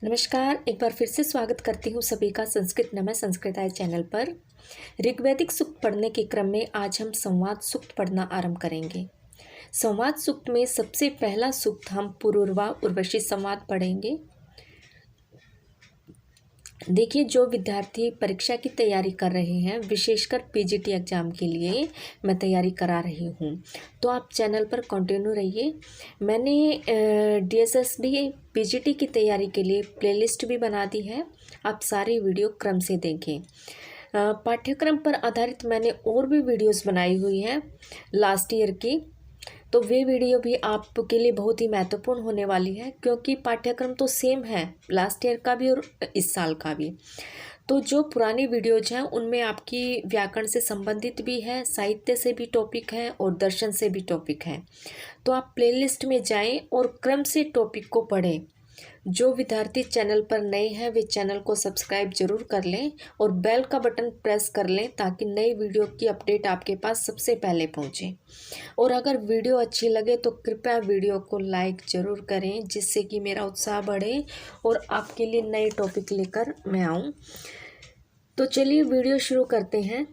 नमस्कार, एक बार फिर से स्वागत करती हूँ सभी का संस्कृत नमः संस्कृताय चैनल पर। ऋग्वैदिक सूक्त पढ़ने के क्रम में आज हम संवाद सूक्त पढ़ना आरंभ करेंगे। संवाद सूक्त में सबसे पहला सूक्त हम पुरूरवा उर्वशी संवाद पढ़ेंगे। देखिए, जो विद्यार्थी परीक्षा की तैयारी कर रहे हैं, विशेषकर पीजीटी एग्ज़ाम के लिए मैं तैयारी करा रही हूँ, तो आप चैनल पर कंटिन्यू रहिए। मैंने डीएसएसबी पीजीटी की तैयारी के लिए प्लेलिस्ट भी बना दी है, आप सारी वीडियो क्रम से देखें। पाठ्यक्रम पर आधारित मैंने और भी वीडियोस बनाई हुई हैं लास्ट ईयर की, तो वे वीडियो भी आपके लिए बहुत ही महत्वपूर्ण होने वाली है, क्योंकि पाठ्यक्रम तो सेम है लास्ट ईयर का भी और इस साल का भी। तो जो पुरानी वीडियोज हैं उनमें आपकी व्याकरण से संबंधित भी है, साहित्य से भी टॉपिक है और दर्शन से भी टॉपिक है। तो आप प्लेलिस्ट में जाएं और क्रम से टॉपिक को पढ़ें। जो विद्यार्थी चैनल पर नए हैं वे चैनल को सब्सक्राइब जरूर कर लें और बेल का बटन प्रेस कर लें, ताकि नई वीडियो की अपडेट आपके पास सबसे पहले पहुंचे। और अगर वीडियो अच्छी लगे तो कृपया वीडियो को लाइक ज़रूर करें, जिससे कि मेरा उत्साह बढ़े और आपके लिए नए टॉपिक लेकर मैं आऊँ। तो चलिए वीडियो शुरू करते हैं।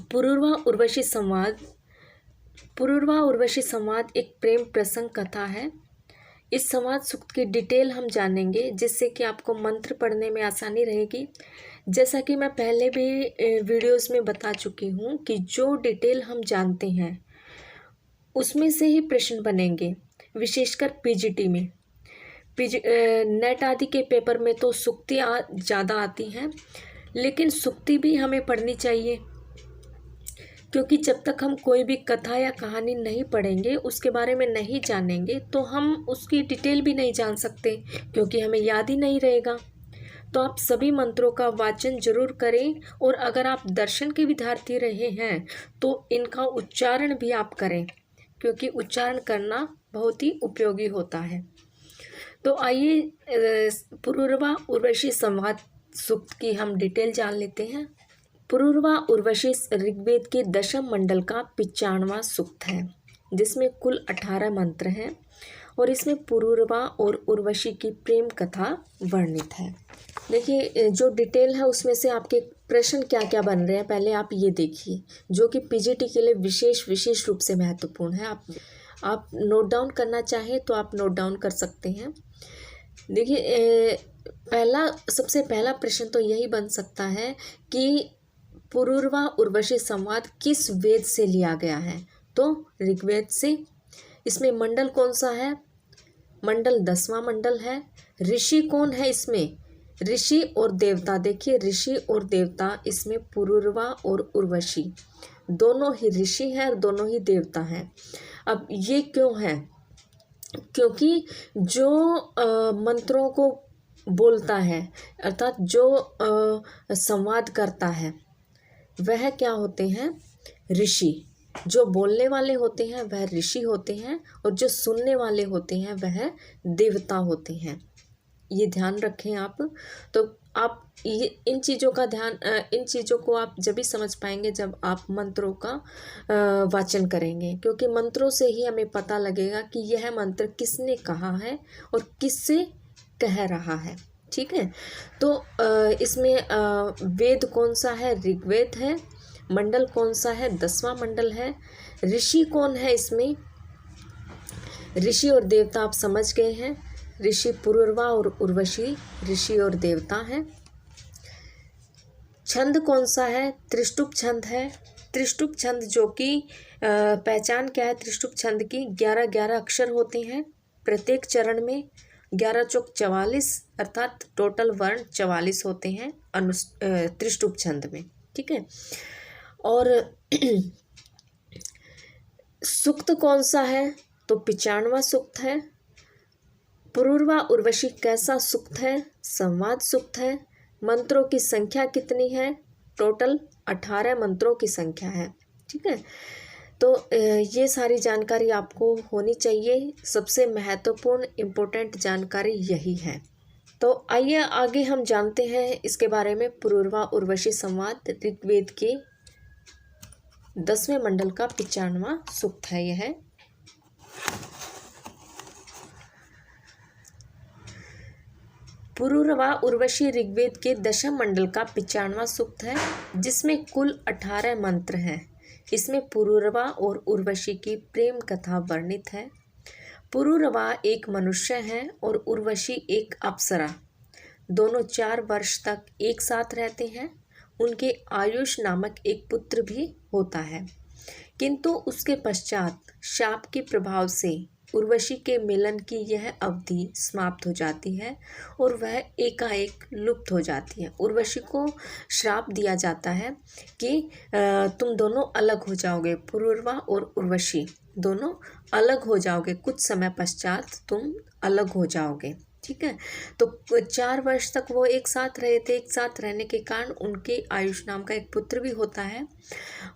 पुरूरवा उर्वशी संवाद। पुरूरवा उर्वशी संवाद एक प्रेम प्रसंग कथा है। इस संवाद सूक्त की डिटेल हम जानेंगे, जिससे कि आपको मंत्र पढ़ने में आसानी रहेगी। जैसा कि मैं पहले भी वीडियोस में बता चुकी हूँ कि जो डिटेल हम जानते हैं उसमें से ही प्रश्न बनेंगे, विशेषकर पीजीटी में। नेट आदि के पेपर में तो सूक्तियाँ ज़्यादा आती हैं, लेकिन सूक्ति भी हमें पढ़नी चाहिए, क्योंकि जब तक हम कोई भी कथा या कहानी नहीं पढ़ेंगे, उसके बारे में नहीं जानेंगे, तो हम उसकी डिटेल भी नहीं जान सकते, क्योंकि हमें याद ही नहीं रहेगा। तो आप सभी मंत्रों का वाचन जरूर करें, और अगर आप दर्शन के विद्यार्थी रहे हैं तो इनका उच्चारण भी आप करें, क्योंकि उच्चारण करना बहुत ही उपयोगी होता है। तो आइए पुरूरवा उर्वशी संवाद सूक्त की हम डिटेल जान लेते हैं। पुरूरवा उर्वशी ऋग्वेद के दशम मंडल का 95वां सूक्त है, जिसमें कुल 18 मंत्र हैं, और इसमें पुरूरवा और उर्वशी की प्रेम कथा वर्णित है। देखिए, जो डिटेल है उसमें से आपके प्रश्न क्या क्या बन रहे हैं, पहले आप ये देखिए, जो कि पीजीटी के लिए विशेष रूप से महत्वपूर्ण है। आप नोट डाउन करना चाहें तो आप नोट डाउन कर सकते हैं। देखिए, सबसे पहला प्रश्न तो यही बन सकता है कि पुरूरवा उर्वशी संवाद किस वेद से लिया गया है, तो ऋग्वेद से। इसमें मंडल कौन सा है? मंडल 10वां मंडल है। ऋषि कौन है इसमें? ऋषि और देवता। देखिए, ऋषि और देवता इसमें पुरूरवा और उर्वशी दोनों ही ऋषि हैं और दोनों ही देवता हैं। अब ये क्यों है? क्योंकि जो मंत्रों को बोलता है, अर्थात जो संवाद करता है, वह क्या होते हैं? ऋषि। जो बोलने वाले होते हैं वह ऋषि होते हैं, और जो सुनने वाले होते हैं वह देवता होते हैं। ये ध्यान रखें आप। तो आप ये इन चीज़ों को आप जब भी समझ पाएंगे जब आप मंत्रों का वाचन करेंगे, क्योंकि मंत्रों से ही हमें पता लगेगा कि यह मंत्र किसने कहा है और किससे कह रहा है। ठीक है। तो इसमें वेद कौन सा है? ऋग्वेद है। मंडल कौन सा है? 10वां मंडल है। ऋषि कौन है इसमें? ऋषि और देवता आप समझ गए हैं। ऋषि पुरूरवा और उर्वशी ऋषि और देवता हैं। छंद कौन सा है? त्रिष्टुप छंद है। त्रिष्टुप छंद, जो कि पहचान क्या है त्रिष्टुप छंद की? 11-11 अक्षर होते हैं प्रत्येक चरण में। 11 चौक 44, अर्थात टोटल वर्ण 44 होते हैं त्रिष्टुप छंद में। ठीक है। और सूक्त कौन सा है? तो 95वां सूक्त है। पुरूरवा उर्वशी कैसा सूक्त है? संवाद सूक्त है। मंत्रों की संख्या कितनी है? टोटल 18 मंत्रों की संख्या है। ठीक है। तो ये सारी जानकारी आपको होनी चाहिए। सबसे महत्वपूर्ण इम्पोर्टेंट जानकारी यही है। तो आइए आगे हम जानते हैं इसके बारे में। पुरूरवा उर्वशी संवाद ऋग्वेद के 10वें मंडल का 95वां सूक्त है यह। पुरूरवा उर्वशी ऋग्वेद के दशम मंडल का 95वां सूक्त है, जिसमें कुल 18 मंत्र हैं। इसमें पुरूरवा और उर्वशी की प्रेम कथा वर्णित है। पुरूरवा एक मनुष्य है और उर्वशी एक अप्सरा। दोनों 4 वर्ष तक एक साथ रहते हैं। उनके आयुष नामक एक पुत्र भी होता है, किंतु उसके पश्चात शाप के प्रभाव से उर्वशी के मिलन की यह अवधि समाप्त हो जाती है और वह एकाएक लुप्त हो जाती है। उर्वशी को श्राप दिया जाता है कि तुम दोनों अलग हो जाओगे, पुरूरवा और उर्वशी दोनों अलग हो जाओगे, कुछ समय पश्चात तुम अलग हो जाओगे। ठीक है, तो 4 वर्ष तक वो एक साथ रहे थे। एक साथ रहने के कारण उनके आयुष नाम का एक पुत्र भी होता है,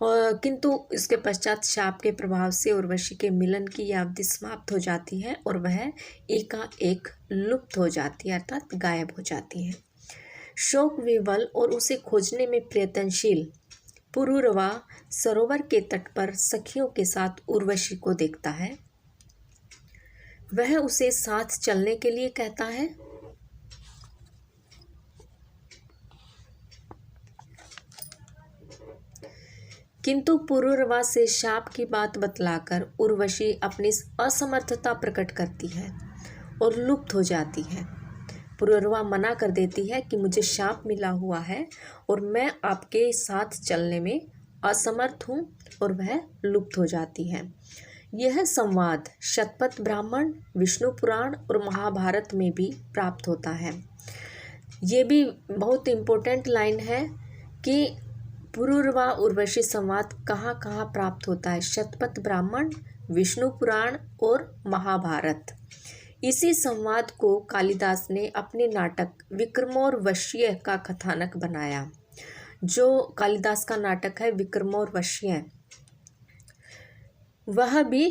और किंतु इसके पश्चात शाप के प्रभाव से उर्वशी के मिलन की यह अवधि समाप्त हो जाती है और वह एकाएक लुप्त हो जाती है, अर्थात गायब हो जाती है। शोक विवल और उसे खोजने में प्रयत्नशील पुरूरवा सरोवर के तट पर सखियों के साथ उर्वशी को देखता है। वह उसे साथ चलने के लिए कहता है, किंतु पुरूरवा से शाप की बात बतलाकर उर्वशी अपनी असमर्थता प्रकट करती है और लुप्त हो जाती है। पुरूरवा मना कर देती है कि मुझे शाप मिला हुआ है और मैं आपके साथ चलने में असमर्थ हूँ, और वह लुप्त हो जाती है। यह संवाद शतपथ ब्राह्मण, विष्णु पुराण और महाभारत में भी प्राप्त होता है। ये भी बहुत इम्पोर्टेंट लाइन है कि पुरूरवा उर्वशी संवाद कहाँ कहाँ प्राप्त होता है। शतपथ ब्राह्मण, विष्णु पुराण और महाभारत। इसी संवाद को कालिदास ने अपने नाटक विक्रमोर्वशीय का कथानक बनाया। जो कालिदास का नाटक है विक्रमोर्वशीय, वह भी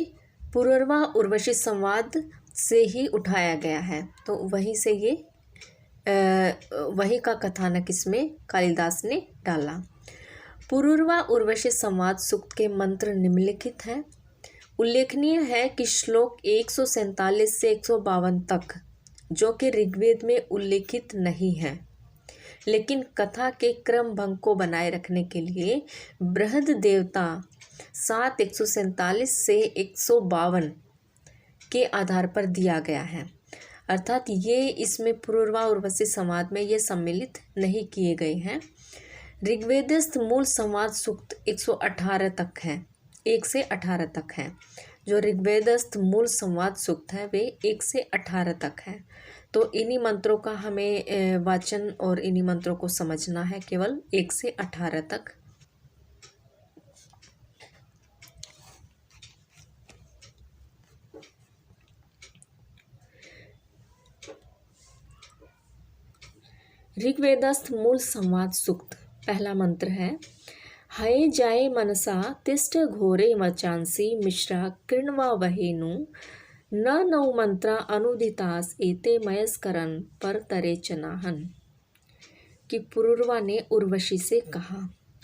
पुरूरवा उर्वशी संवाद से ही उठाया गया है। तो वहीं से ये वही का कथानक इसमें कालिदास ने डाला। पुरूरवा उर्वशी संवाद सूक्त के मंत्र निम्नलिखित हैं। उल्लेखनीय है कि श्लोक 147 से 152 तक, जो कि ऋग्वेद में उल्लेखित नहीं है, लेकिन कथा के क्रम भंग को बनाए रखने के लिए बृहद देवता 147 से 152 के आधार पर दिया गया है। अर्थात ये इसमें पुरूरवा उर्वशी संवाद में ये सम्मिलित नहीं किए गए हैं। ऋग्वेदस्थ मूल संवाद सूक्त 118 तक है, 1 से 18 तक है। जो ऋग्वेदस्थ मूल संवाद सूक्त है वे 1 से 18 तक है। तो इन्हीं मंत्रों का हमें वाचन और इन्हीं मंत्रों को समझना है, केवल 1 से 18 तक। ऋग्वेदस्थ मूल संवाद सूक्त पहला मंत्र है, हये जाये मनसा तिष्ठ घोरे वचांसी मिश्रा कृण्वा वहेनु न नौ मंत्रा अनुदितास एते मयस्करन पर तरे चनाहन। कि पुरूरवा ने उर्वशी से कहा।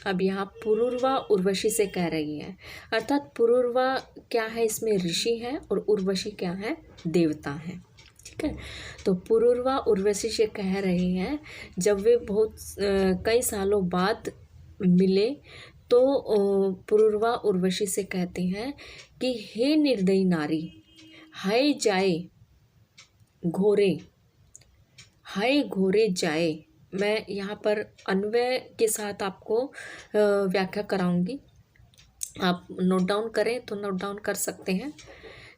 अब यहाँ पुरूरवा उर्वशी से कह रही है, अर्थात पुरूरवा क्या है, इसमें ऋषि है, और उर्वशी क्या है, देवता है। ठीक है, तो पुरूरवा उर्वशी से कह रहे हैं, जब वे बहुत कई सालों बाद मिले तो पुरूरवा उर्वशी से कहते हैं कि हे निर्दयी नारी, हाय जाए घोरे, हाय घोरे जाए। मैं यहाँ पर अन्वय के साथ आपको व्याख्या कराऊंगी, आप नोट डाउन करें तो नोट डाउन कर सकते हैं।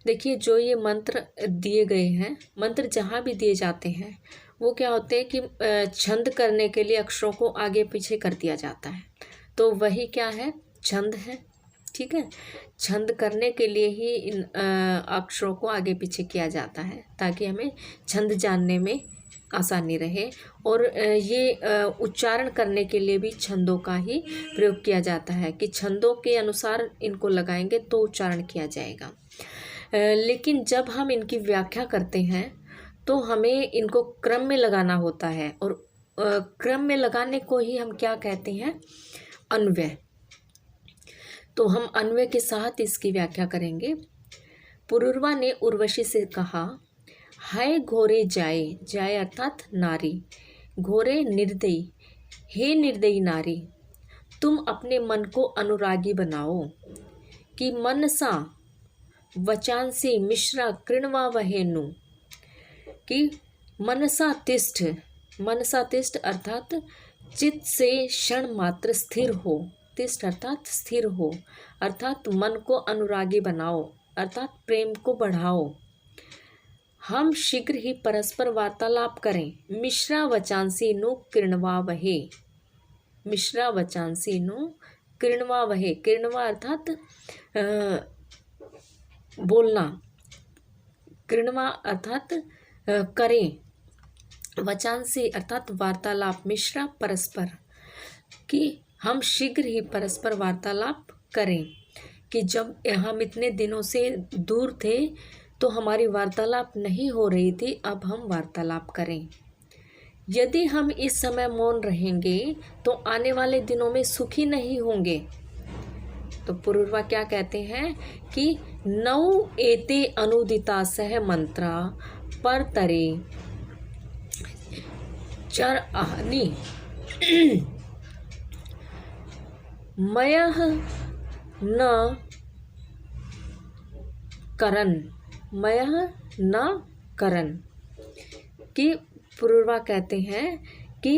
देखिए, जो ये मंत्र दिए गए हैं, मंत्र जहाँ भी दिए जाते हैं वो क्या होते हैं कि छंद करने के लिए अक्षरों को आगे पीछे कर दिया जाता है, तो वही क्या है, छंद है। ठीक है, छंद करने के लिए ही इन अक्षरों को आगे पीछे किया जाता है, ताकि हमें छंद जानने में आसानी रहे, और ये उच्चारण करने के लिए भी छंदों का ही प्रयोग किया जाता है कि छंदों के अनुसार इनको लगाएंगे तो उच्चारण किया जाएगा। लेकिन जब हम इनकी व्याख्या करते हैं तो हमें इनको क्रम में लगाना होता है, और क्रम में लगाने को ही हम क्या कहते हैं, अन्वय। तो हम अन्वय के साथ इसकी व्याख्या करेंगे। पुरूरवा ने उर्वशी से कहा, है घोरे जाए, जाए अर्थात नारी, घोरे निर्दयी, हे निर्दयी नारी, तुम अपने मन को अनुरागी बनाओ कि मनसा वचांसी मिश्रा कृण्वा वहेनु, कि मनसा तिष्ठ, मनसा तिष्ठ अर्थात चित्त से क्षण मात्र स्थिर हो, तिष्ठ अर्थात स्थिर हो, अर्थात मन को अनुरागी बनाओ, अर्थात प्रेम को बढ़ाओ। हम शीघ्र ही परस्पर वार्तालाप करें। मिश्रा वचांसी नु कृण्वा वहे, मिश्रा वचांसी नु कृण्वा वहे, कृण्वा अर्थात बोलना, कृण्वा अर्थात करें, वचांसी अर्थात वार्तालाप, मिश्रा परस्पर, कि हम शीघ्र ही परस्पर वार्तालाप करें। कि जब हम इतने दिनों से दूर थे तो हमारी वार्तालाप नहीं हो रही थी, अब हम वार्तालाप करें। यदि हम इस समय मौन रहेंगे तो आने वाले दिनों में सुखी नहीं होंगे। तो पुरुरवा क्या कहते हैं कि नौ एते अनुदिता सह मंत्रा पर तरे चर आहनी मयः न करन, मयः न करन, कि पुरुरवा कहते हैं कि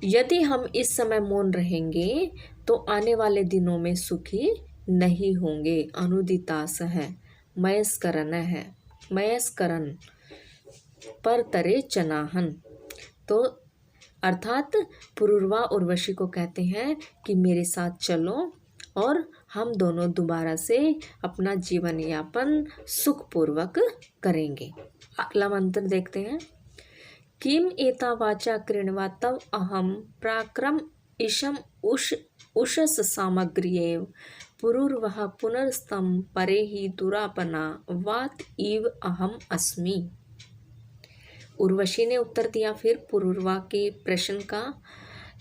यदि हम इस समय मौन रहेंगे तो आने वाले दिनों में सुखी नहीं होंगे। अनुदितास है, मयस्करण है, मयस्करण पर तरे चनाहन। तो अर्थात पुरुरवा उर्वशी को कहते हैं कि मेरे साथ चलो और हम दोनों दोबारा से अपना जीवन यापन सुखपूर्वक करेंगे। अगला मंत्र देखते हैं। किम एता वाचा कृण्वा तव अहम प्राक्रम इशम उषस सामग्र्येव पुरुर्वः पुनर्स्तम परे ही दुरापना वात इव अहम अस्मि। उर्वशी ने उत्तर दिया फिर पुरुरवा के प्रश्न का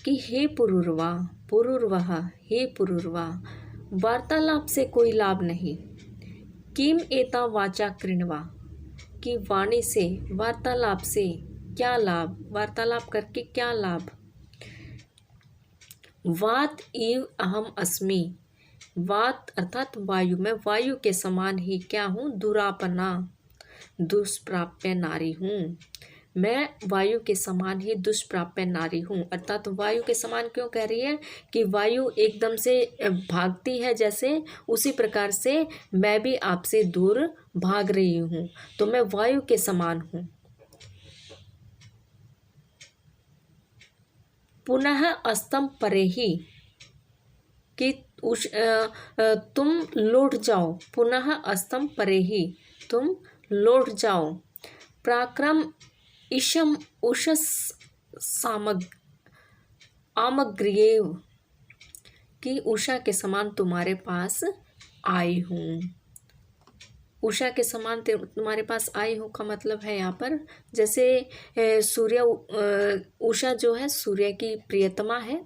कि हे पुरुरवा, पुरुर्वः, हे पुरुरवा, वार्तालाप से कोई लाभ नहीं। किम एता वाचा कृण्वा, कि वाणी से, वार्तालाप से क्या लाभ, वार्तालाप करके क्या लाभ। वात इव अहम अस्मि, वात अर्थात वायु, मैं वायु के समान ही क्या हूँ, दुरापना, दुष्प्राप्य नारी हूँ। मैं वायु के समान ही दुष्प्राप्य नारी हूँ। अर्थात वायु के समान क्यों कह रही है कि वायु एकदम से भागती है जैसे, उसी प्रकार से मैं भी आपसे दूर भाग रही हूँ, तो मैं वायु के समान हूँ। पुनः अस्तम परे ही, कि तुम लौट जाओ, पुनः अस्तम परे ही, तुम लौट जाओ। प्राक्रम इशम उषस आमग्र्येव, कि उषा के समान तुम्हारे पास आई हूँ। उषा के समान तुम्हारे पास आई हूँ का मतलब है यहाँ पर जैसे सूर्य, उषा जो है सूर्य की प्रियतमा है,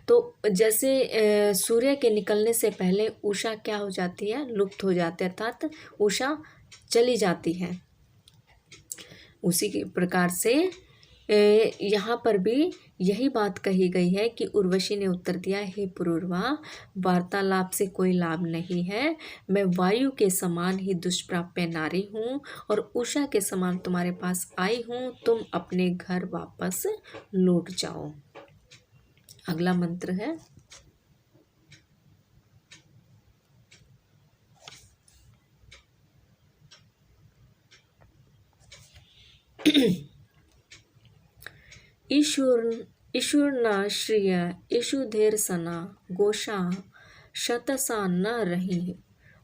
तो जैसे सूर्य के निकलने से पहले उषा क्या हो जाती है, लुप्त हो जाती है, अर्थात उषा चली जाती है। उसी के प्रकार से यहाँ पर भी यही बात कही गई है कि उर्वशी ने उत्तर दिया, हे पुरुरवा, वार्तालाप से कोई लाभ नहीं है। मैं वायु के समान ही दुष्प्राप्य नारी हूँ और उषा के समान तुम्हारे पास आई हूँ। तुम अपने घर वापस लौट जाओ। अगला मंत्र है। ईशुर्ना श्रिय ईशुधेर सना गोषा शतसा न रही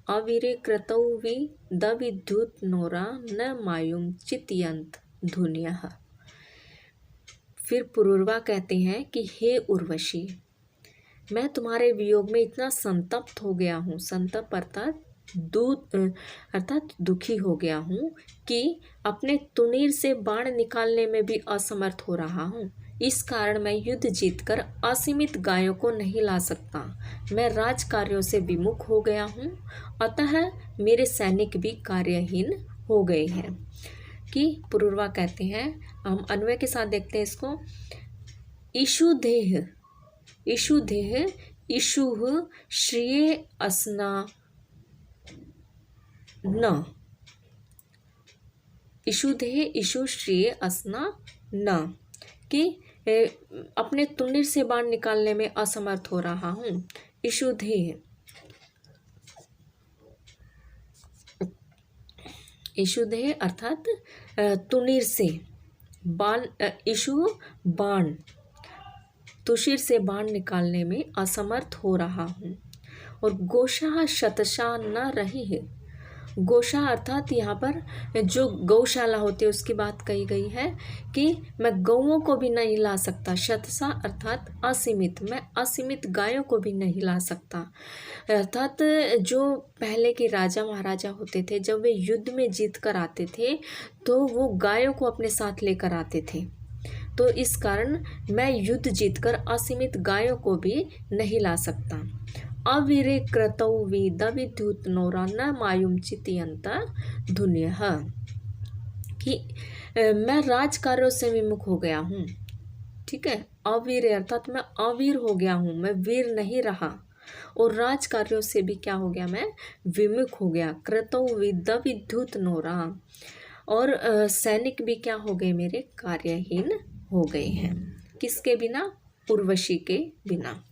अवीरे क्रतौ वि दविद्युत नोरा न मायुम चितयंत धुन्यः। फिर पुरुरवा कहते हैं कि हे उर्वशी, मैं तुम्हारे वियोग में इतना संतप्त हो गया हूँ, संतप अर्थात दुखी हो गया हूँ कि अपने तुनीर से बाण निकालने में भी असमर्थ हो रहा हूँ। इस कारण मैं युद्ध जीतकर असीमित गायों को नहीं ला सकता। मैं राज कार्यों से विमुख हो गया हूँ, अतः मेरे सैनिक भी कार्यहीन हो गए हैं कि पुरुर्वा कहते हैं। हम अन्वय के साथ देखते हैं इसको। इषुदेह, इषुदेह, इषुः श्रिये अस्ना न, इषुदेह इषु श्रिये अस्ना न, कि अपने तुंडिर से बाण निकालने में असमर्थ हो रहा हूँ। इषुदेह, इषुदेह अर्थात तुनीर से, बाण, इषु बाण, तुषिर से बाण निकालने में असमर्थ हो रहा हूँ। और गोशाह शतशा न रही है। गोशाह अर्थात यहाँ पर जो गौशाला होती है उसकी बात कही गई है कि मैं गौओं को भी नहीं ला सकता। शतशा अर्थात असीमित, मैं असीमित गायों को भी नहीं ला सकता। अर्थात जो पहले के राजा महाराजा होते थे, जब वे युद्ध में जीत कर आते थे तो वो गायों को अपने साथ लेकर आते थे। तो इस कारण मैं युद्ध जीतकर असीमित गायों को भी नहीं ला सकता। अवीरे क्रतौ विदविद्युत नौरा न मायुम चितियंत धुन्यः, कि मैं राजकार्यों से विमुख हो गया हूँ। ठीक है, अवीर अर्थात मैं अवीर हो गया हूँ, मैं वीर नहीं रहा। और राजकार्यों से भी क्या हो गया, मैं विमुख हो गया। क्रतौ विदविद्युत नौरा, और सैनिक भी क्या हो गए, मेरे कार्यहीन हो गए हैं। किसके बिना, उर्वशी के बिना।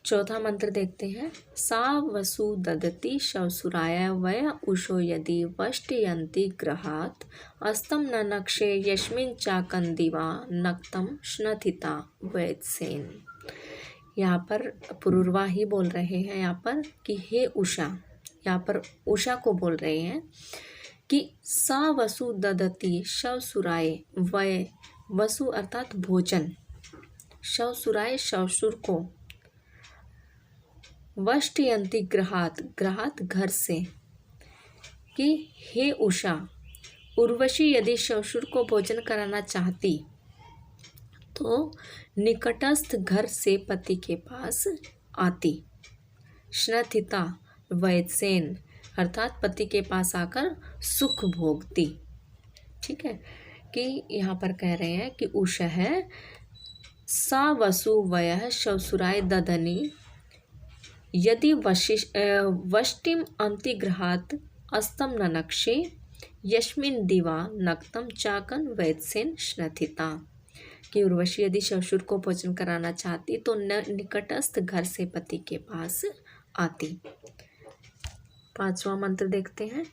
चौथा मंत्र देखते हैं। सा वसु ददति शवसुराय वय उषो यदि वष्टयन्ति ग्रहात् अस्तम न नक्षे यस्मिन् चाकंदिवा नक्तम श्नथिता वैत्सेन। यहाँ पर पुरुर्वा ही बोल रहे हैं यहाँ पर कि हे उषा, यहाँ पर उषा को बोल रहे हैं कि सा वसु ददति शवसुराय वय, वसु अर्थात भोजन, शवसुराय शवसुर को, वष्टयंती ग्रहात, ग्रहात घर से, कि हे उषा, उर्वशी यदि शवसुर को भोजन कराना चाहती तो निकटस्थ घर से पति के पास आती। श्नथिता वैत्सेन अर्थात पति के पास आकर सुख भोगती। ठीक है, कि यहाँ पर कह रहे हैं कि उषा है सा वसु वयः शवसुराय ददनी यदि वष्टिम अंतिग्रहात् अस्तम ननक्षे यस्मिन् दिवा नक्तम चाकन वैत्सेन श्नथिता, कि उर्वशी यदि शवसुर को भोजन कराना चाहती तो निकटस्थ घर से पति के पास आती। पांचवा मंत्र देखते हैं।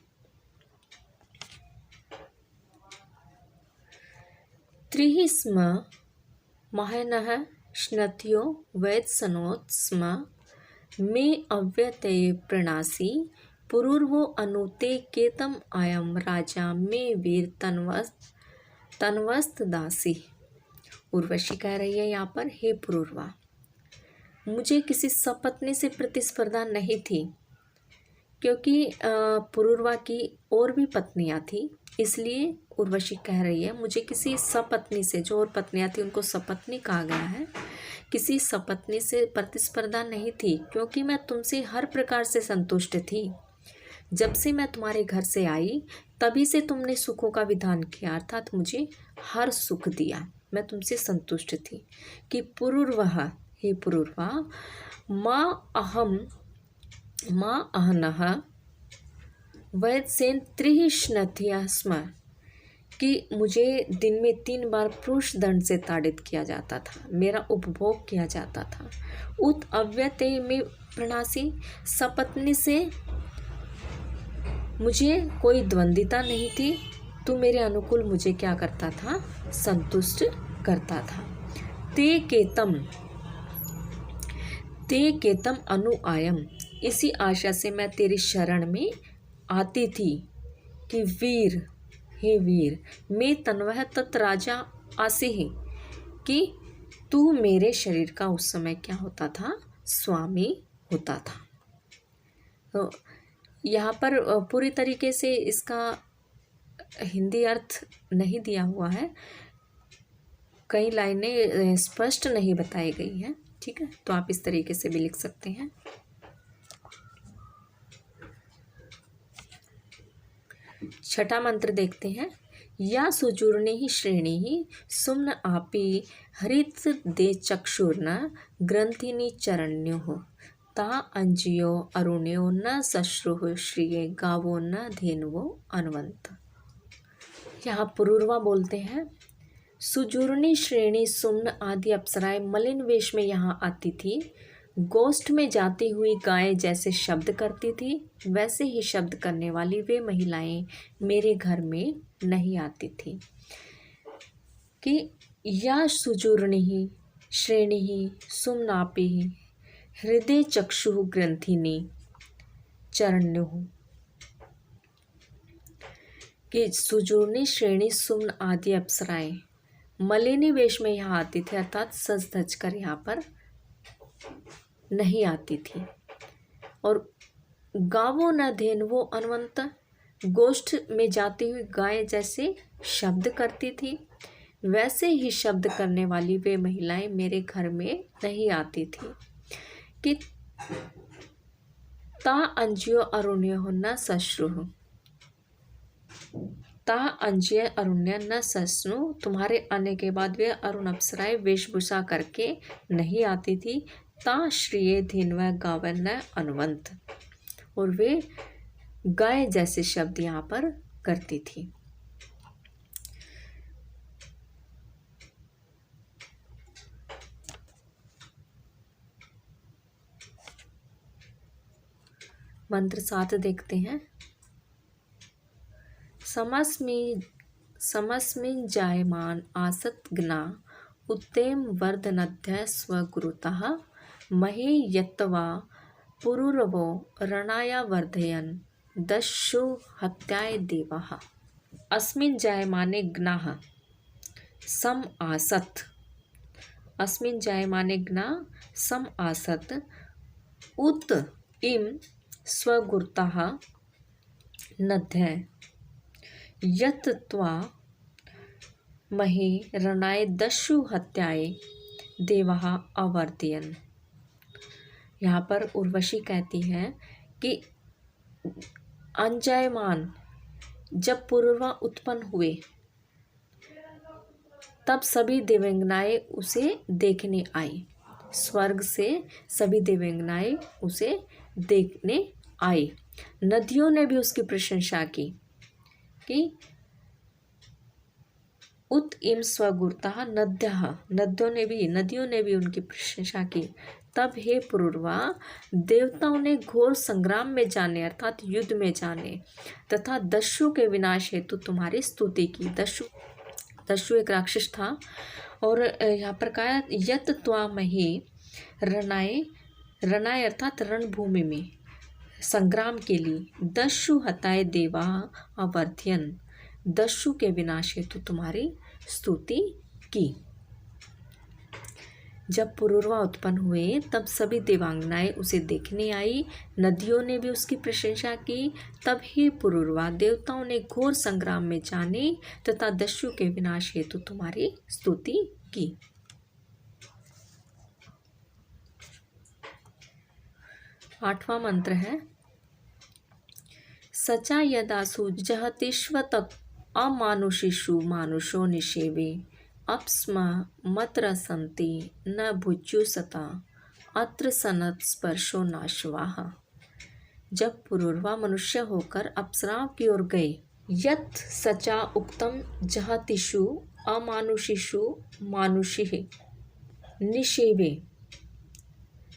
त्रिहि स्म महनः श्नत्यो वैत्सनोत् स्म मे अव्यतये प्रणासी पुरुर्वो अनुते केतम आयम राजा मे वीर तन्वस्त दासी। उर्वशी कह रही है यहाँ पर, हे पुरुर्वा, मुझे किसी सपत्नी से प्रतिस्पर्धा नहीं थी, क्योंकि पुरुर्वा की और भी पत्नियां थी, इसलिए उर्वशी कह रही है मुझे किसी सपत्नी से, जो और पत्नियां थी उनको सपत्नी कहा गया है, किसी सपत्नी से प्रतिस्पर्धा नहीं थी, क्योंकि मैं तुमसे हर प्रकार से संतुष्ट थी। जब से मैं तुम्हारे घर से आई तभी से तुमने सुखों का विधान किया, अर्थात मुझे हर सुख दिया, मैं तुमसे संतुष्ट थी। कि पुरुर्वः, हे पुरुर्वा, माँ अहनः वैत्सेन त्रिहि श्नथियः स्म, कि मुझे दिन में 3 बार पुरुष दंड से ताड़ित किया जाता था, मेरा उपभोग किया जाता था। उत अव्यतये में प्रणासी, सपत्नी से मुझे कोई द्वंद्विता नहीं थी, तू मेरे अनुकूल मुझे क्या करता था, संतुष्ट करता था। ते केतम अनु आयम, इसी आशा से मैं तेरी शरण में आती थी कि वीर, हे वीर, मैं तन्वह तत् राजा आसे ही, कि तू मेरे शरीर का उस समय क्या होता था, स्वामी होता था। तो यहाँ पर पूरी तरीके से इसका हिंदी अर्थ नहीं दिया हुआ है, कई लाइनें स्पष्ट नहीं बताई गई हैं। ठीक है, तो आप इस तरीके से भी लिख सकते हैं। छठा मंत्र देखते हैं। या सुजूर्णे ही श्रेणी ही सुम्न आपी हरित दे चक्षुर्न ग्रंथिनी चरण्यो ता अंजियो अरुण्यो न सश्रु श्रिये गावो न धेनुवो अनवंत। यहाँ पुरूरवा बोलते हैं। सुजूर्णी श्रेणी सुम्न आदि अप्सराएं मलिन वेश में यहाँ आती थी। गोष्ठ में जाती हुई गाय जैसे शब्द करती थी, वैसे ही शब्द करने वाली वे महिलाएं मेरे घर में नहीं आती थी। कि या सुजूर्णी श्रेणी सुम्नापि हृदय चक्षु ग्रंथिनी चरण्यो, कि सुजूर्णी श्रेणी सुम्न आदि अप्सराएं मलिनी वेश में यहाँ आती थी, अर्थात सज धज कर यहाँ पर नहीं आती थी। और गावो न धेनुवो अनवंत, गोष्ठ में जाती हुई गाय जैसे शब्द करती थी, वैसे ही शब्द करने वाली वे महिलाएं मेरे घर में नहीं आती थी। कि ता अंजियो अरुण्यो न सश्रु, ता अंजय अरुण्य न सस्नु, तुम्हारे आने के बाद वे अरुण अप्सराएं वेशभूषा करके नहीं आती थी। ता श्रिये धेनव गावन न अनुवंत, और वे गाय जैसे शब्द यहाँ पर करती थी। मंत्र 7 देखते हैं। समस्मिन् जायमान आसत्ग्ना उत्तेम वर्धनध्य स्वगुरुतः महे यत्वा पुरुरवो रणाया वर्धयन् दस्यु हत्याय देवः। अस्मिन् जायमाने ग्नाः सम आसत्, अस्मिन् जायमाने ग्ना सम आसत् उत इम स्वगुरुतः नध्य यत त्वा महे रणाय दस्यु हत्याय देवः अवर्धयन्। यहाँ पर उर्वशी कहती है कि अंजायमान, जब पुरुरवा उत्पन्न हुए तब सभी देवांगनाएं उसे देखने आई। स्वर्ग से सभी देवांगनाएं उसे देखने आई। नदियों ने भी उसकी प्रशंसा की कि उत इम स्वगुरुतः नद्यः, नदियों ने भी उनकी प्रशंसा की। तब हे पुरुरवा, देवताओं ने घोर संग्राम में जाने अर्थात युद्ध में जाने तथा दस्यु के विनाश हेतु तुम्हारी स्तुति की। दस्यु एक राक्षस था। और यहाँ पर कहा यत त्वा महे रणाय अर्थात रणभूमि में संग्राम के लिए दस्यु हताय देवा अवर्ध्यन, दस्यु के विनाश हेतु तुम्हारी स्तुति की। जब पुरुरवा उत्पन्न हुए तब सभी देवांगनाएं उसे देखने आई। नदियों ने भी उसकी प्रशंसा की। तब हे पुरुरवा, देवताओं ने घोर संग्राम में जाने तथा दस्यु के विनाश हेतु तुम्हारी स्तुति की। आठवां मंत्र है। सचा यदासु जहतिष्वत अमानुषिषु मानुषो निषेवे अपस्म मत्र संति न भुज्युसता अत्र सनत स्पर्शो नाशवाह। जब पुरुरवा मनुष्य होकर अप्सराओं की ओर गए, यत सचा उक्तम जहतिषु अमानुषिषु मानुषिः निषेवे,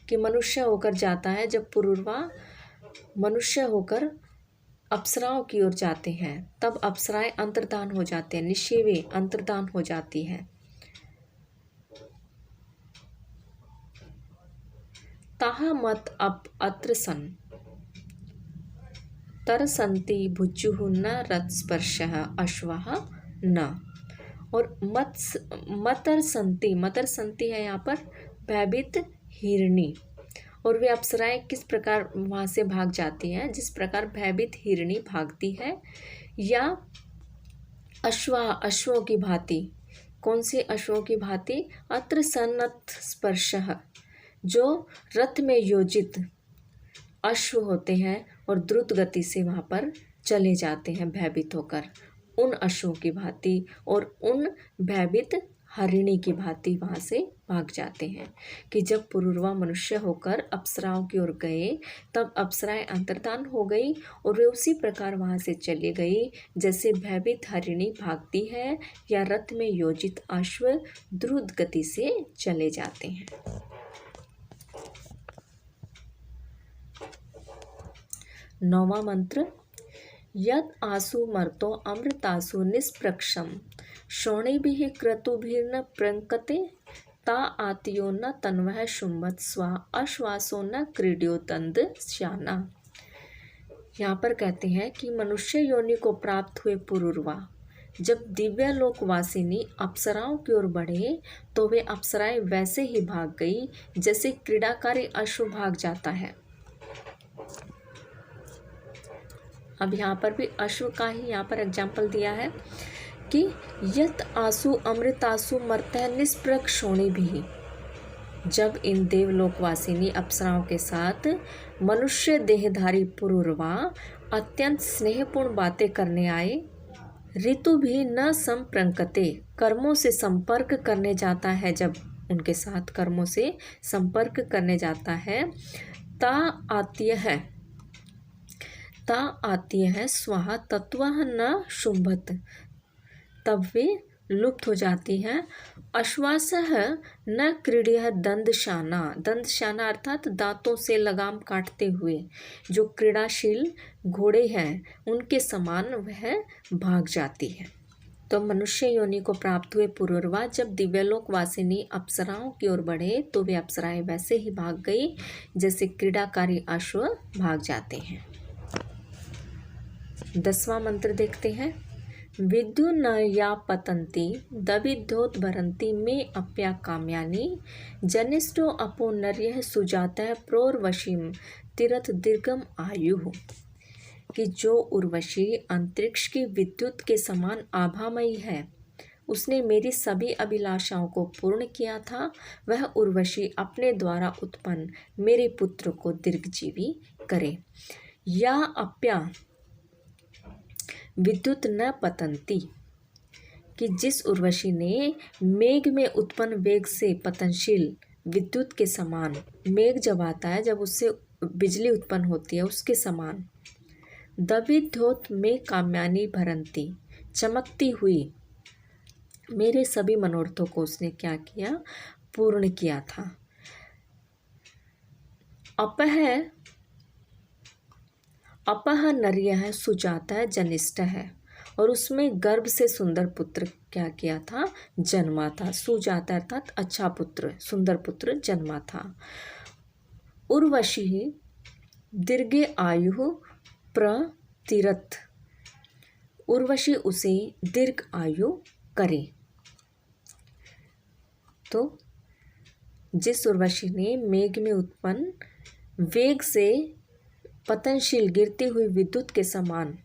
कि मनुष्य होकर जाता है। जब पुरुरवा मनुष्य होकर अप्सराओं की ओर जाते हैं तब अप्सराएं अंतर्धान हो जाते हैं। निषेवे अंतर्धान हो जाती है। ताह मत अप अत्र सन तरसन्ति भुज्युः न रत्स्पर्शः अश्वः न। और मतर संति है यहाँ पर भयभीत हिरणी। और वे अप्सराएं किस प्रकार वहाँ से भाग जाती हैं, जिस प्रकार भयभीत हिरणी भागती है। या अश्वों की भांति। कौन से अश्वों की भांति? अत्र सन्नत स्पर्शः, जो रथ में योजित अश्व होते हैं और द्रुत गति से वहाँ पर चले जाते हैं भयभीत होकर, उन अश्वों की भांति और उन भयभीत हरिणी की भांति वहाँ से भाग जाते हैं। कि जब पुरूरवा मनुष्य होकर अप्सराओं की ओर गए तब अप्सराएं अंतर्धान हो गई और वे उसी प्रकार वहाँ से चली गई जैसे भयभीत हरिणी भागती है या रथ में योजित अश्व द्रुत गति से चले जाते हैं। 9वां मंत्र। यद आसु मर्तो अमृतासु निष्प्रक्षम शोणिभिः क्रतुभिर्न प्रंकते ता आतियो न तन्वः शुम्भत स्वा अश्वासो न क्रीड्योतंद श्याना। यहाँ पर कहते हैं कि मनुष्य योनि को प्राप्त हुए पुरूरवा जब दिव्य लोकवासिनी अप्सराओं की ओर बढ़े तो वे अप्सराएं वैसे ही भाग गई जैसे क्रीडाकारी अश्व भाग जाता है। अब यहाँ पर भी अश्व का ही यहाँ पर एग्जाम्पल दिया है कि यत आसु अमृतासु मर्तः निष्प्रक शोणी भी। जब इन देवलोकवासिनी अप्सराओं के साथ मनुष्य देहधारी पुरूरवा अत्यंत स्नेहपूर्ण बातें करने आए, ऋतु भी न संप्रंकते, कर्मों से संपर्क करने जाता है, जब उनके साथ कर्मों से संपर्क करने जाता है, ता आती है स्वाहा तत्वः न शुंभत, तब वे लुप्त हो जाती हैं। अश्वासः न क्रीड्यः दंदशाना, दंदशाना अर्थात दांतों से लगाम काटते हुए जो क्रीड़ाशील घोड़े हैं उनके समान वह भाग जाती है। तो मनुष्य योनि को प्राप्त हुए पुरूरवा जब दिव्यलोक वासिनी अप्सराओं की ओर बढ़े तो वे अप्सराएं वैसे ही भाग गई जैसे क्रीडाकारी अश्व भाग जाते हैं। 10वां मंत्र देखते हैं। विद्यु न या पतंती दविद्योतभरन्ति मे अप्या काम्यानि जनिष्ठो अपो नर्यः सुजातः प्रोर्वशीम तीर्थ दीर्घम आयुः। कि जो उर्वशी अंतरिक्ष की विद्युत के समान आभामयी है, उसने मेरी सभी अभिलाषाओं को पूर्ण किया था, वह उर्वशी अपने द्वारा उत्पन्न मेरे पुत्र को दीर्घजीवी करे। या अप्या विद्युत न पतंती, कि जिस उर्वशी ने मेघ में उत्पन्न वेग से पतनशील विद्युत के समान, मेघ जब आता है जब उससे बिजली उत्पन्न होती है उसके समान, दविद्योत में काम्यानि भरंती, चमकती हुई मेरे सभी मनोरथों को उसने क्या किया? पूर्ण किया था। अपह नर्यः सुजाता जनिष्ठ है, और उसमें गर्भ से सुंदर पुत्र क्या किया था? जन्मा था। सुजाता अर्थात अच्छा पुत्र, सुंदर पुत्र जन्मा था। उर्वशी दीर्घे आयु प्रतिरथ, उर्वशी उसे दीर्घ आयु करे। तो जिस उर्वशी ने मेघ में उत्पन्न वेग से पतनशील गिरती हुई विद्युत के समान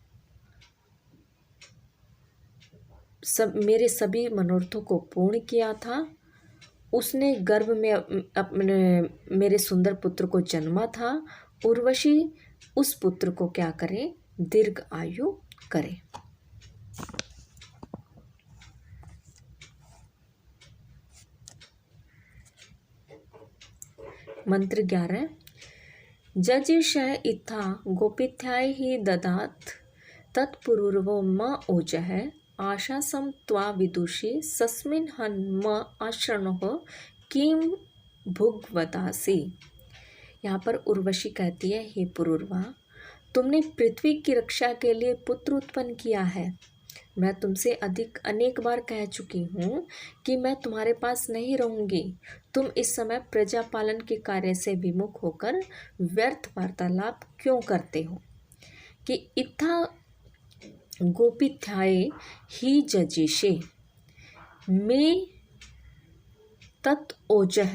मेरे सभी मनोरथों को पूर्ण किया था, उसने गर्भ में अपने मेरे सुंदर पुत्र को जन्मा था। उर्वशी उस पुत्र को क्या करे? दीर्घ आयु करे। मंत्र 11। जजिषः इत्था गोपिथ्याय ही ददात तत्पुरूर्वो म ओजः आशासं त्वा विदुषी सस्मिन् हन्म आश्रणोः किं भुग्वदासि। यहाँ पर उर्वशी कहती है, हे पुरूरवा, तुमने पृथ्वी की रक्षा के लिए पुत्र उत्पन्न किया है। मैं तुमसे अनेक बार कह चुकी हूँ कि मैं तुम्हारे पास नहीं रहूँगी। तुम इस समय प्रजा पालन के कार्य से विमुख होकर व्यर्थ वार्तालाप क्यों करते हो? कि इत्था गोपिथ्याय ही जजिषे मे तत् ओजः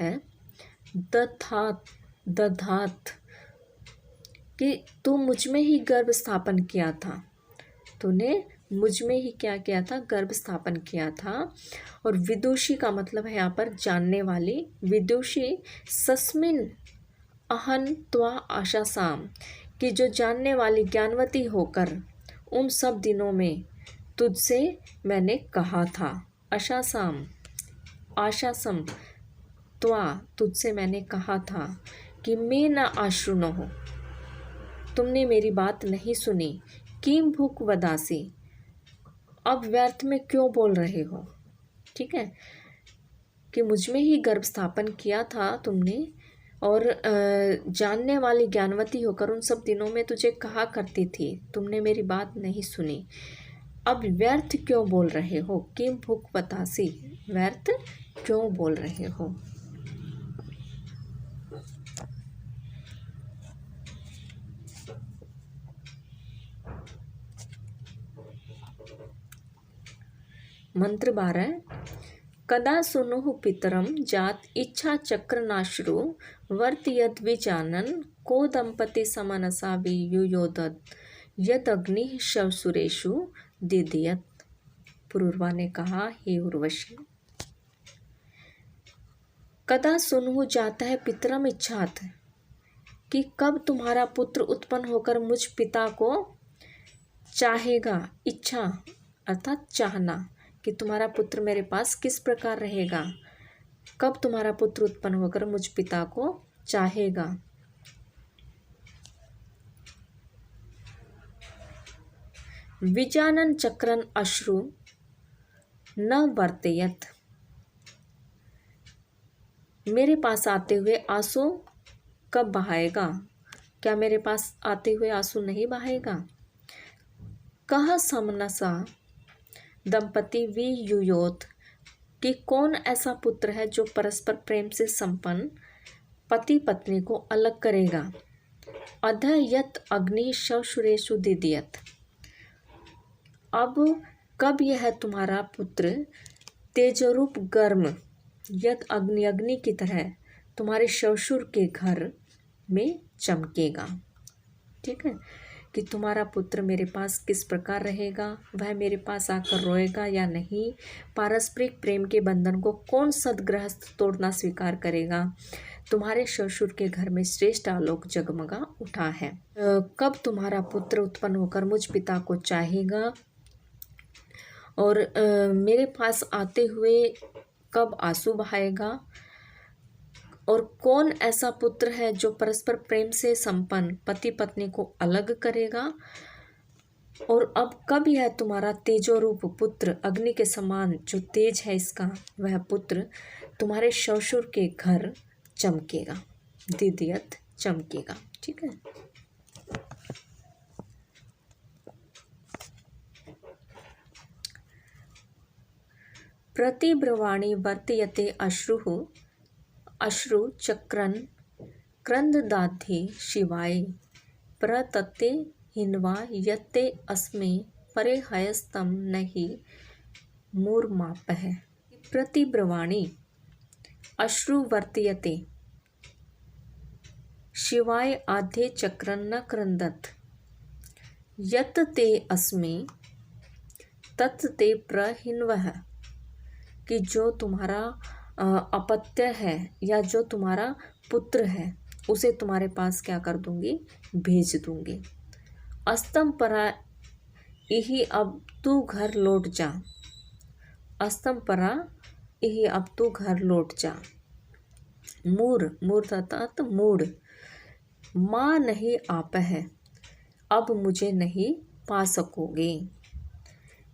दधात, कि तू मुझ में ही गर्भ स्थापन किया था, तूने मुझ में ही क्या किया था, गर्भ स्थापन किया था। और विदुषी का मतलब है यहाँ पर जानने वाली। विदुषी सस्मिन अहन त्वा आशासाम, कि जो जानने वाली ज्ञानवती होकर उन सब दिनों में तुझसे मैंने कहा था। आशासाम आशासम त्वा, तुझसे मैंने कहा था कि मैं न आश्रुन हो, तुमने मेरी बात नहीं सुनी। किम भूख वदासी, अब व्यर्थ में क्यों बोल रहे हो। ठीक है, कि मुझ में ही गर्भ स्थापन किया था तुमने, और जानने वाली ज्ञानवती होकर उन सब दिनों में तुझे कहा करती थी, तुमने मेरी बात नहीं सुनी। अब व्यर्थ क्यों बोल रहे हो। किम भूख वदासी, व्यर्थ क्यों बोल रहे हो। मंत्र 12। कदा सुनुः पितरम जात इच्छा चक्रनाश्रु वर्तयद विजानन को दंपति समनसा वियुयोदत यद अग्नि शवसुरेषु दिदयत। पुरुरवा ने कहा, हे उर्वशी, कदा सुनुः जाता है पितरम इच्छात, कि कब तुम्हारा पुत्र उत्पन्न होकर मुझ पिता को चाहेगा। इच्छा अर्थात चाहना, कि तुम्हारा पुत्र मेरे पास किस प्रकार रहेगा। कब तुम्हारा पुत्र उत्पन्न होकर मुझ पिता को चाहेगा। विजानन चक्रन अश्रु न वर्तयत, मेरे पास आते हुए आंसू कब बहाएगा। क्या मेरे पास आते हुए आंसू नहीं बहाएगा। कह समनसा दंपति वियुयोत, कि कौन ऐसा पुत्र है जो परस्पर प्रेम से संपन्न पति पत्नी को अलग करेगा। अध यत अग्नि शवसुरेषु दिदयत, अब कब यह तुम्हारा पुत्र तेजरूप गर्म यत अग्नि, अग्नि की तरह तुम्हारे शवसुर के घर में चमकेगा। ठीक है, कि तुम्हारा पुत्र मेरे पास किस प्रकार रहेगा, वह मेरे पास आकर रोएगा या नहीं। पारस्परिक प्रेम के बंधन को कौन सदगृहस्थ तोड़ना स्वीकार करेगा। तुम्हारे ससुर के घर में श्रेष्ठ आलोक जगमगा उठा है। कब तुम्हारा पुत्र उत्पन्न होकर मुझ पिता को चाहेगा और मेरे पास आते हुए कब आंसू बहाएगा। और कौन ऐसा पुत्र है जो परस्पर प्रेम से संपन्न पति पत्नी को अलग करेगा। और अब कब यह तुम्हारा तेजोरूप पुत्र अग्नि के समान जो तेज है इसका, वह पुत्र तुम्हारे ससुर के घर चमकेगा। दिदयत, चमकेगा। ठीक है, प्रतिब्रवाणी वर्तयते अश्रु अश्रु चक्रन क्रंददाधि शिवाय प्रतते हिन्वा यत्ते अस्मे परे हयस्तम नहीं मूर्मापः। प्रतिब्रवाणी अश्रु वर्तयते शिवाय आधे चक्रन न क्रंदत यत ते अस्मे तत् ते प्रहिन्वः, कि जो तुम्हारा अपत्य है या जो तुम्हारा पुत्र है उसे तुम्हारे पास क्या कर दूंगी, भेज दूंगी। अस्तम परा यही अब तू घर लौट जा। अस्तम परा यही अब तू घर लौट जा। मूर, मूर अर्थात मूड। माँ नहीं आप है, अब मुझे नहीं पा सकोगे।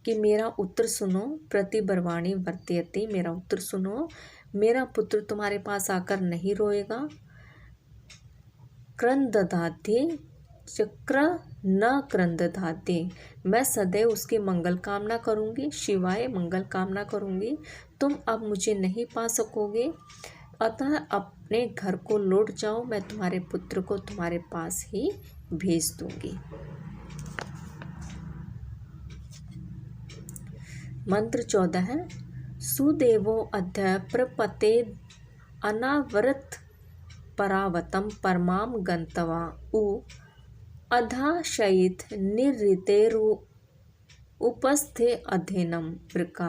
कि मेरा उत्तर सुनो। प्रतिब्रवाणी वर्तयते, मेरा उत्तर सुनो। मेरा पुत्र तुम्हारे पास आकर नहीं रोएगा। क्रंदधाते चक्र न क्रंदधाते, मैं सदैव उसकी मंगल कामना करूंगी। शिवाय मंगल कामना करूंगी। तुम अब मुझे नहीं पा सकोगे, अतः अपने घर को लौट जाओ। मैं तुम्हारे पुत्र को तुम्हारे पास ही भेज दूंगी। मंत्र 14। सुदेवो अद्य प्रपते अनावृत परावतम परमाम गंतवा उ अधाशयित निरृतेरु उपस्थे अध्ययनम वृका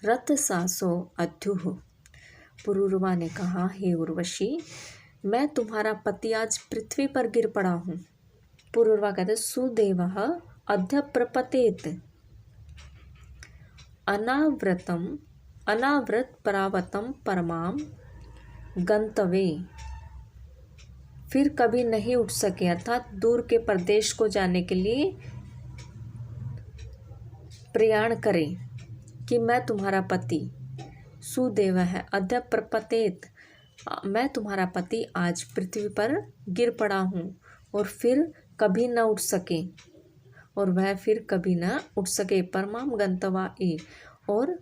रथसासो अध्युः। पुरूरवा ने कहा, हे उर्वशी, मैं तुम्हारा पति आज पृथ्वी पर गिर पड़ा हूँ। पुरूरवा कहते, सुदेवः अद्य प्रपतेत अनावृत परावतम परमाम गंतवे। फिर कभी नहीं उठ सके, अर्थात दूर के प्रदेश को जाने के लिए प्रयाण करें कि मैं तुम्हारा पति सुदेव है अद्य प्रपतेत, मैं तुम्हारा पति आज पृथ्वी पर गिर पड़ा हूँ और फिर कभी न उठ सके, और वह फिर कभी न उठ सके। परमाम गंतवा ए, और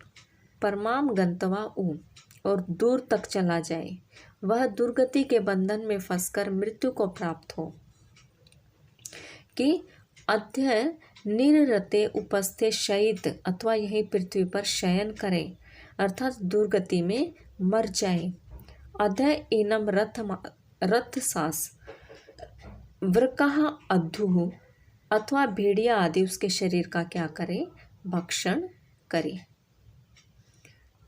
परमाम गंतवा उ, और दूर तक चला जाए, वह दुर्गति के बंधन में फंसकर मृत्यु को प्राप्त हो। कि अध्य निररते उपस्थे शयित, अथवा यही पृथ्वी पर शयन करें, अर्थात दुर्गति में मर जाए। अध्य एनम रथसास वृकः अद्धुः, अथवा भेड़िया आदि उसके शरीर का क्या करे, भक्षण करे।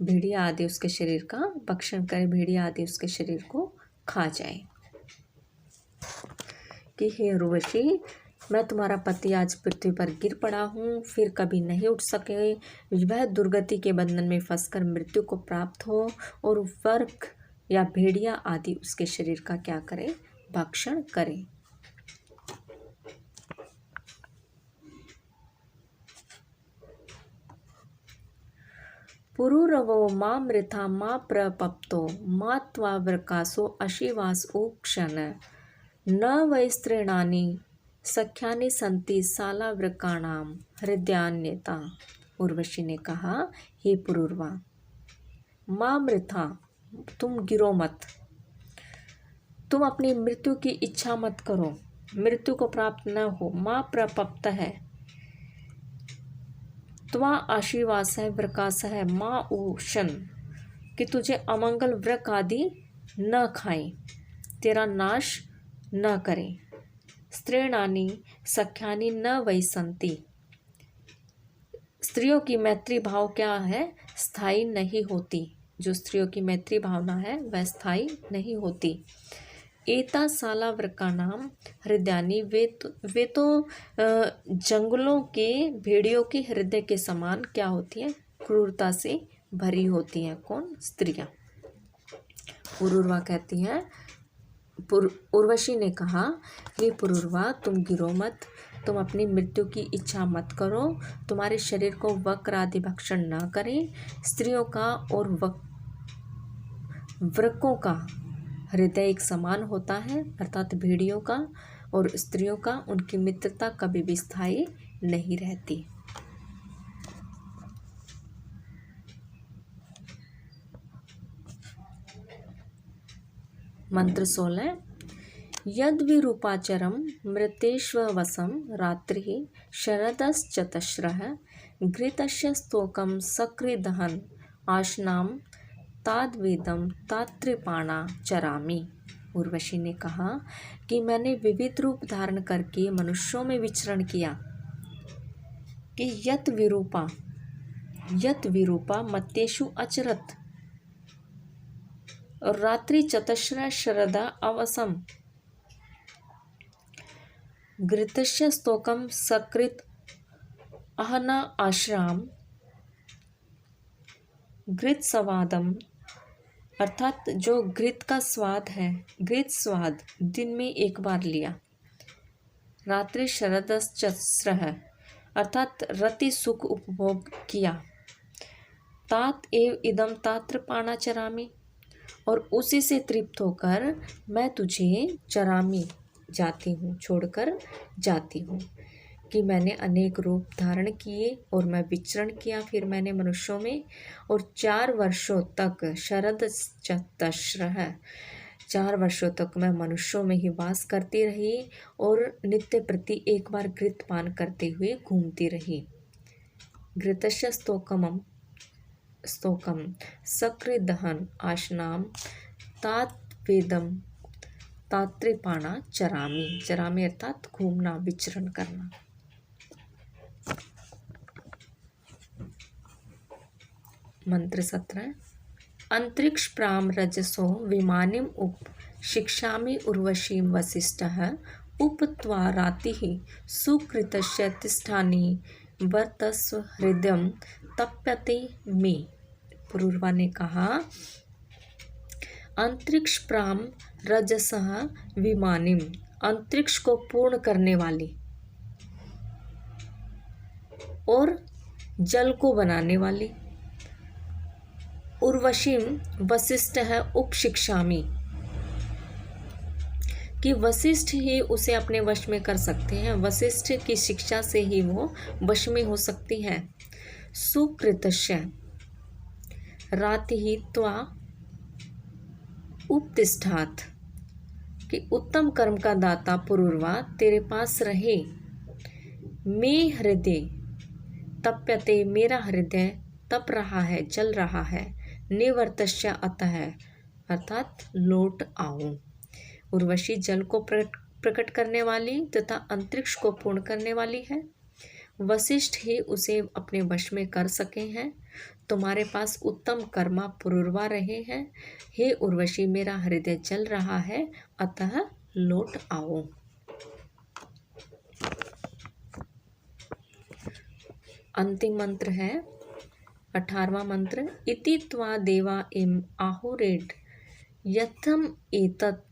भेड़िया आदि उसके शरीर का भक्षण करे, भेड़िया आदि उसके शरीर को खा जाए। कि हे उर्वशी, मैं तुम्हारा पति आज पृथ्वी पर गिर पड़ा हूँ, फिर कभी नहीं उठ सके, वह दुर्गति के बंधन में फंसकर मृत्यु को प्राप्त हो, और वर्ग या भेड़िया आदि उसके शरीर का क्या करे, भक्षण करे। पुरूरवो मां मृथा मां प्रपप्तो मा त्वा वृकासो अशिवास उक्षण न वैस्त्रीणानि सख्यानि संति सालावृकाणाम हृदयान्यता। उर्वशी ने कहा, हे पुरूरवा, मां मृथा, तुम गिरो मत, तुम अपनी मृत्यु की इच्छा मत करो, मृत्यु को प्राप्त न हो। मां प्रपप्त है, त्वा आशीवास है, वृकास है, मां उशन, कि तुझे अमंगल वृक आदि न खाएं, तेरा नाश न करें। स्त्रीणानि सख्यानि न वैसंति, स्त्रियों की मैत्री भाव क्या है, स्थायी नहीं होती। जो स्त्रियों की मैत्री भावना है वह स्थायी नहीं होती। एता सालावृका नाम हृदयानि, वे तो जंगलों के भेड़ियों के हृदय के समान क्या होती हैं, क्रूरता से भरी होती हैं। कौन, स्त्रियां। पुरूरवा कहती हैं, उर्वशी ने कहा, हे पुरूरवा, तुम गिरो मत, तुम अपनी मृत्यु की इच्छा मत करो, तुम्हारे शरीर को वक्र आदि भक्षण न करें। स्त्रियों का और वृकों का हृदय एक समान होता है, अर्थात भेड़ियों का और स्त्रियों का, उनकी मित्रता कभी भी स्थायी नहीं रहती। मंत्र 16। यद विरूपाचरम मृतेष्वसम रात्रि शरदश्चतस्रः घृतस्य स्तोकम सकृदहन आशनाम ताद्वेदम तात्रिपाणा चरामि। उर्वशी ने कहा कि मैंने विविध रूप धारण करके मनुष्यों में विचरण किया। कि यत विरूपा मत्येषु अचरत, और रात्रि चतस्र शरदा अवसम घृतस्य स्तोकम सकृत अहना आश्राम घृत स्वादम, अर्थात जो घृत का स्वाद है, घृत स्वाद दिन में एक बार लिया। रात्रि शरदश्चस्र है, अर्थात रति सुख उपभोग किया। तात एव इदम तात्र पाणा चरामी, और उसी से तृप्त होकर मैं तुझे चरामी जाती हूँ, छोड़कर जाती हूँ। कि मैंने अनेक रूप धारण किए और मैं विचरण किया फिर मैंने मनुष्यों में, और 4 वर्षों तक शरद चतस्र है, 4 वर्षों तक मैं मनुष्यों में ही वास करती रही और नित्य प्रति एक बार घृत पान करते हुए घूमती रही। घृतस्य स्तोकम सकृदहन आशनाम तात्वेदम तात्रिपाणा चरामी, चरामी अर्थात घूमना, विचरण करना। मंत्र 17। अंतरिक्ष प्राम रजसो विमानिम उप शिक्षामि उर्वशीं वसिष्ठः उपत्वा रातिः सुकृतस्य तिष्ठानि वर्तस्व हृदयं तप्यते मे। पुरूरवा ने कहा, अंतरिक्ष प्राम रजसः विमानिम, अंतरिक्ष को पूर्ण करने वाली और जल को बनाने वाली, उर्वशीम वशिष्ठ है उपशिक्षामी, कि वशिष्ठ ही उसे अपने वश में कर सकते हैं, वशिष्ठ की शिक्षा से ही वो वश में हो सकती है। सुकृतस्य राति त्वा उपतिष्ठात, कि उत्तम कर्म का दाता पुरूरवा तेरे पास रहे। मैं हृदय तप्यते, मेरा हृदय तप रहा है, जल रहा है। निवर्तस्य अतः, अर्थात लौट आओ। उर्वशी जल को प्रकट करने वाली तथा अंतरिक्ष को पूर्ण करने वाली है। वशिष्ठ ही उसे अपने वश में कर सके हैं। तुम्हारे पास उत्तम कर्मा पुरूरवा रहे हैं। हे उर्वशी, मेरा हृदय जल रहा है, अतः लौट आओ। अंतिम मंत्र है 18वां मंत्र। इति त्वा देवा इम आहुरेड यथम एतत्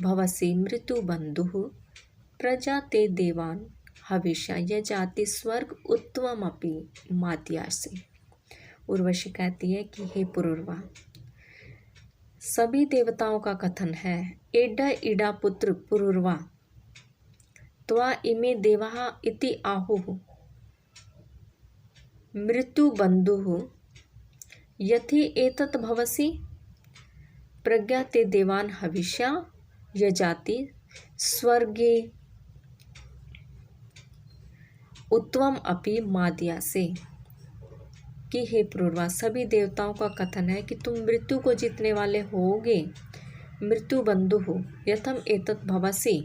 भवसि मृत्यु बंधुः प्रजा ते देवान हविष्या यजाति स्वर्ग उत्तममपि मात्यासि। उर्वशी कहती है कि हे पुरूरवा, सभी देवताओं का कथन है, एडा ईडा पुत्र पुरूरवा त्वा इमे देवाः इति आहुः मृत्यु बंधुः यथि एतत् भवसि प्रज्ञा ते देवान हविष्या यजाति स्वर्गे उत्तम अपि माद्यासे। कि हे पुरूरवा, सभी देवताओं का कथन है कि तुम मृत्यु को जीतने वाले होगे। मृत्यु बंधु हो यथम एतत् भवसि,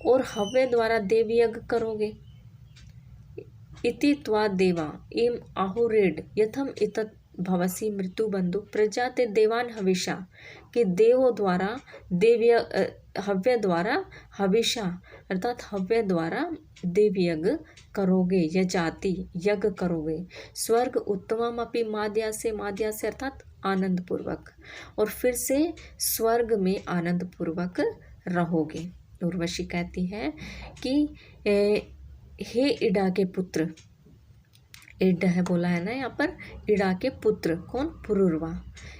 और हव्य द्वारा देव यज्ञ करोगे। इति त्वा देवा इम आहुरेड यथम एतत् भवसि मृत्यु बंधु प्रजा ते देवान हविषा, कि देवों द्वारा हव्य द्वारा हविषा, अर्थात हव्य द्वारा देव यज्ञ करोगे, यजाति यज्ञ करोगे। स्वर्ग उत्तमम अपि माद्यासे, माद्यासे अर्थात आनंद पूर्वक, और फिर से स्वर्ग में आनंद पूर्वक रहोगे। उर्वशी कहती है कि हे इडा के पुत्र, इड है बोला है ना यहाँ पर, इडा के पुत्र कौन? पुरूरवा।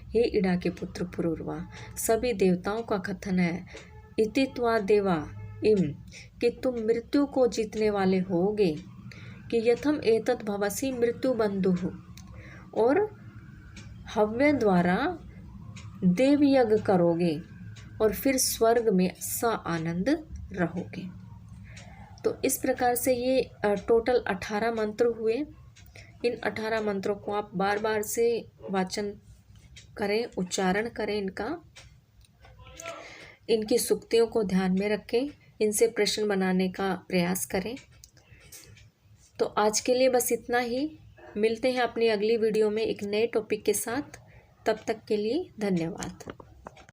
हे इडा के पुत्र पुरूरवा, सभी देवताओं का कथन है, इति त्वा देवा इम, कि तुम मृत्यु को जीतने वाले होगे। कि यथम एतत् भवसि मृत्यु बंधु, और हव्य द्वारा देव यज्ञ करोगे, और फिर स्वर्ग में स आनंद रहोगे। तो इस प्रकार से ये टोटल 18 मंत्र हुए। इन 18 मंत्रों को आप बार बार से वाचन करें, उच्चारण करें इनका, इनकी सूक्तियों को ध्यान में रखें, इनसे प्रश्न बनाने का प्रयास करें। तो आज के लिए बस इतना ही। मिलते हैं अपनी अगली वीडियो में एक नए टॉपिक के साथ। तब तक के लिए धन्यवाद।